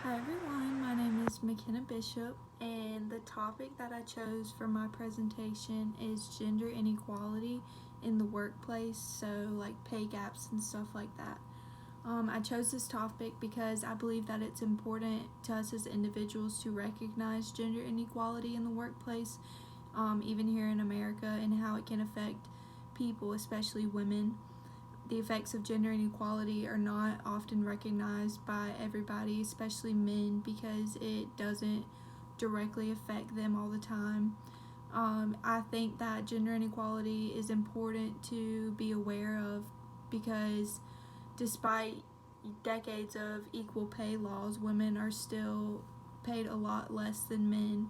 Hi everyone, my name is McKenna Bishop, and the topic that I chose for my presentation is gender inequality in the workplace, so like pay gaps and stuff like that. I chose this topic because I believe that it's important to us as individuals to recognize gender inequality in the workplace, even here in America, and how it can affect people, especially women. The effects of gender inequality are not often recognized by everybody, especially men, because it doesn't directly affect them all the time. I think that gender inequality is important to be aware of because despite decades of equal pay laws, women are still paid a lot less than men.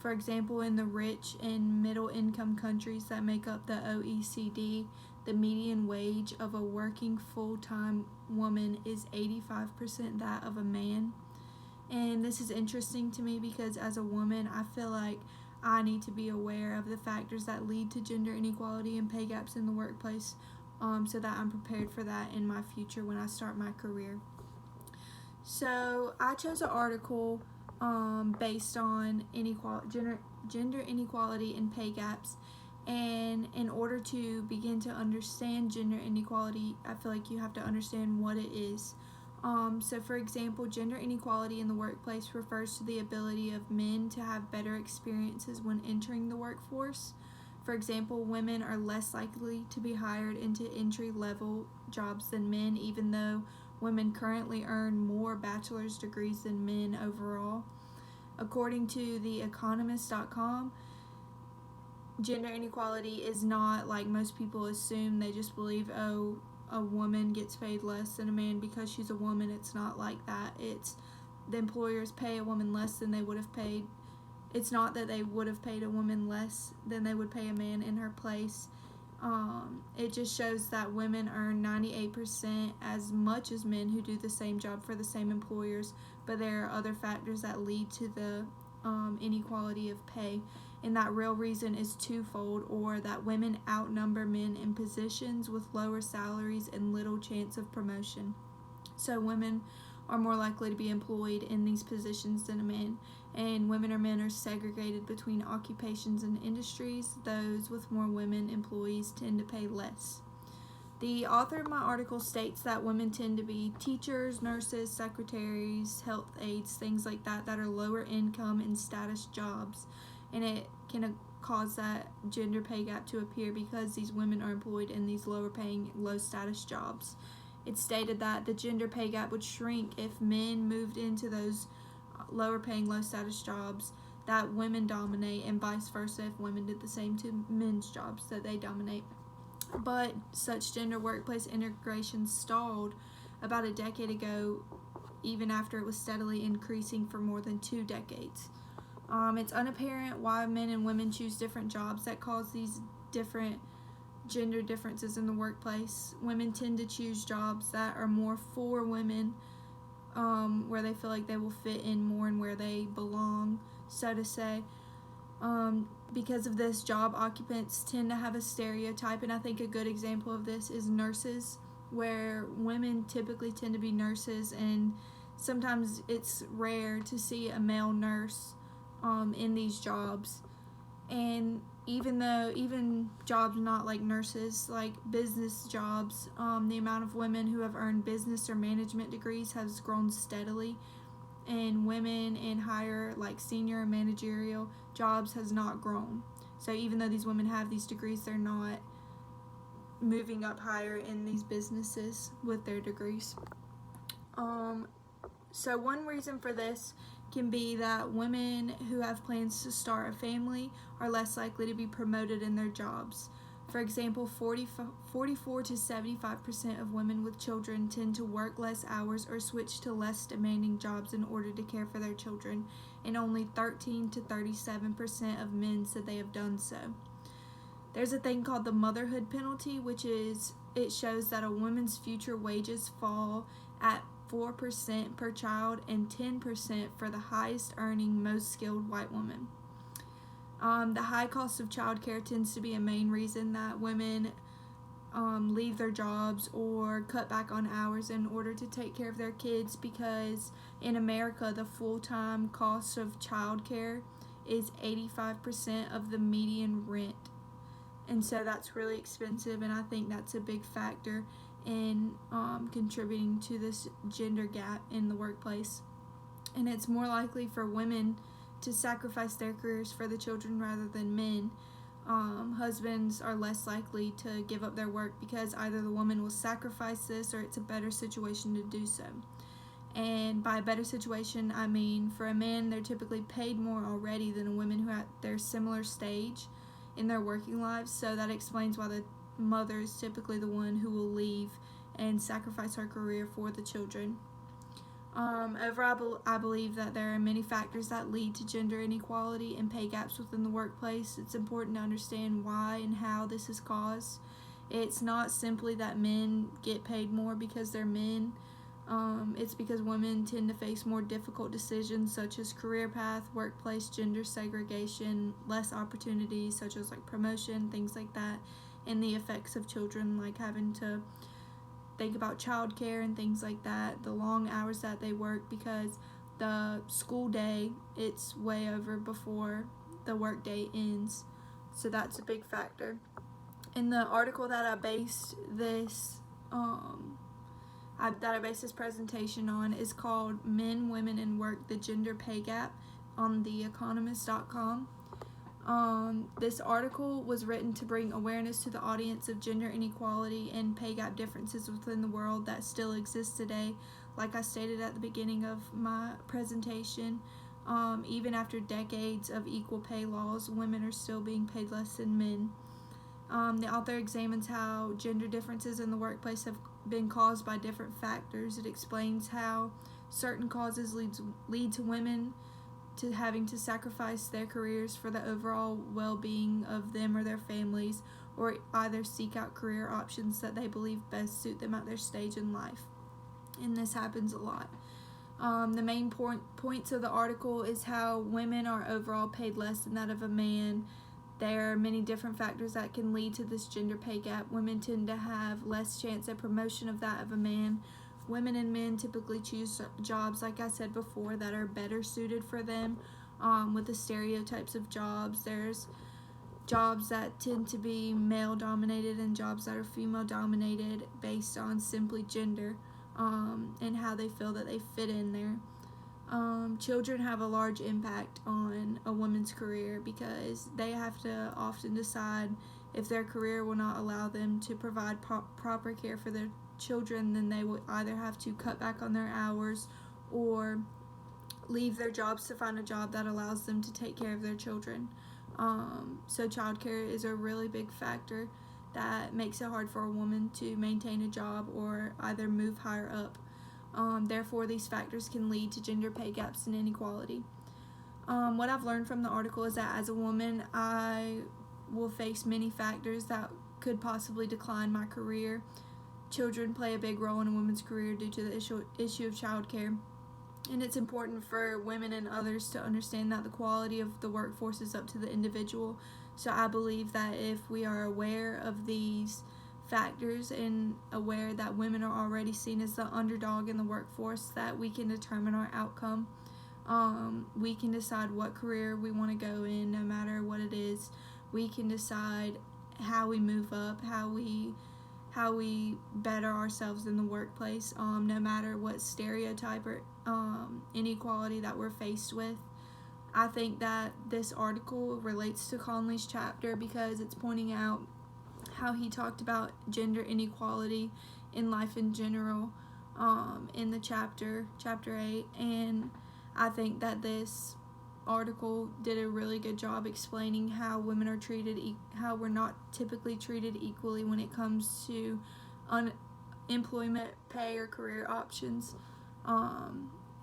For example, in the rich and middle income countries that make up the OECD, the median wage of a working full-time woman is 85% that of a man. And this is interesting to me because as a woman, I feel like I need to be aware of the factors that lead to gender inequality and pay gaps in the workplace, so that I'm prepared for that in my future when I start my career. So I chose an article based on gender inequality and pay gaps. And in order to begin to understand gender inequality, I feel like you have to understand what it is. So for example, gender inequality in the workplace refers to the ability of men to have better experiences when entering the workforce. For example, women are less likely to be hired into entry-level jobs than men, even though women currently earn more bachelor's degrees than men overall. According to theeconomist.com, gender inequality is not like most people assume. They just believe, oh, a woman gets paid less than a man because she's a woman. It's not like that. It's the employers pay a woman less than they would have paid. It's not that they would have paid a woman less than they would pay a man in her place. It just shows that women earn 98% as much as men who do the same job for the same employers, but there are other factors that lead to the inequality of pay, and that real reason is twofold, or that women outnumber men in positions with lower salaries and little chance of promotion. So women are more likely to be employed in these positions than men, and women or men are segregated between occupations and industries. Those with more women employees tend to pay less. The author of my article states that women tend to be teachers, nurses, secretaries, health aides, things like that are lower income and status jobs, and it can cause that gender pay gap to appear because these women are employed in these lower paying, low status jobs. It stated that the gender pay gap would shrink if men moved into those lower paying, low status jobs that women dominate, and vice versa if women did the same to men's jobs that they dominate. But such gender workplace integration stalled about a decade ago, even after it was steadily increasing for more than 2 decades. It's unapparent why men and women choose different jobs that cause these different gender differences in the workplace. Women tend to choose jobs that are more for women, where they feel like they will fit in more and where they belong, so to say. Because of this, job occupants tend to have a stereotype, and I think a good example of this is nurses, where women typically tend to be nurses, and sometimes it's rare to see a male nurse in these jobs. And even jobs not like nurses, like business jobs, the amount of women who have earned business or management degrees has grown steadily, and women in higher, like senior and managerial jobs, has not grown. So even though these women have these degrees, they're not moving up higher in these businesses with their degrees. So one reason for this can be that women who have plans to start a family are less likely to be promoted in their jobs. For example, 44 to 75% of women with children tend to work less hours or switch to less demanding jobs in order to care for their children, and only 13 to 37% of men said they have done so. There's a thing called the motherhood penalty, which is, it shows that a woman's future wages fall at 4% per child and 10% for the highest earning, most skilled white woman. The high cost of childcare tends to be a main reason that women leave their jobs or cut back on hours in order to take care of their kids, because in America the full-time cost of childcare is 85% of the median rent. And so that's really expensive, and I think that's a big factor in contributing to this gender gap in the workplace. And it's more likely for women to sacrifice their careers for the children rather than men. Husbands are less likely to give up their work because either the woman will sacrifice this or it's a better situation to do so. And by a better situation, I mean for a man, they're typically paid more already than a woman who are at their similar stage in their working lives. So that explains why the mother is typically the one who will leave and sacrifice her career for the children. Overall, I believe that there are many factors that lead to gender inequality and pay gaps within the workplace. It's important to understand why and how this is caused. It's not simply that men get paid more because they're men. It's because women tend to face more difficult decisions such as career path, workplace, gender segregation, less opportunities such as like promotion, things like that, and the effects of children, like having to think about childcare and things like that, the long hours that they work, because the school day, it's way over before the work day ends. So that's a big factor. In the article that I based this presentation on is called Men, Women, and Work, the Gender Pay Gap, on theeconomist.com. This article was written to bring awareness to the audience of gender inequality and pay gap differences within the world that still exist today. Like I stated at the beginning of my presentation, even after decades of equal pay laws, women are still being paid less than men. The author examines how gender differences in the workplace have been caused by different factors. It explains how certain causes lead to women to having to sacrifice their careers for the overall well-being of them or their families, or either seek out career options that they believe best suit them at their stage in life. And this happens a lot. The main points of the article is how women are overall paid less than that of a man. There are many different factors that can lead to this gender pay gap. Women tend to have less chance at promotion of that of a man. Women and men typically choose jobs, like I said before, that are better suited for them. With the stereotypes of jobs, there's jobs that tend to be male dominated and jobs that are female dominated based on simply gender, and how they feel that they fit in there. Children have a large impact on a woman's career because they have to often decide if their career will not allow them to provide proper care for their children, then they will either have to cut back on their hours or leave their jobs to find a job that allows them to take care of their children. So childcare is a really big factor that makes it hard for a woman to maintain a job or either move higher up. Therefore, these factors can lead to gender pay gaps and inequality. What I've learned from the article is that as a woman, I will face many factors that could possibly decline my career. Children play a big role in a woman's career due to the issue of childcare. And it's important for women and others to understand that the quality of the workforce is up to the individual. So I believe that if we are aware of these factors and aware that women are already seen as the underdog in the workforce, that we can determine our outcome. We can decide what career we want to go in, no matter what it is. We can decide how we move up, how we better ourselves in the workplace, no matter what stereotype or inequality that we're faced with. I think that this article relates to Conley's chapter because it's pointing out how he talked about gender inequality in life in general in the chapter 8, and I think that this article did a really good job explaining how women are treated, how we're not typically treated equally when it comes to employment, pay, or career options.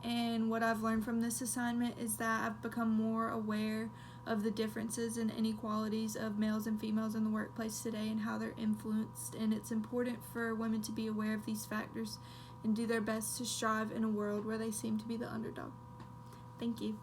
And what I've learned from this assignment is that I've become more aware of the differences and inequalities of males and females in the workplace today and how they're influenced. And it's important for women to be aware of these factors and do their best to strive in a world where they seem to be the underdog. Thank you.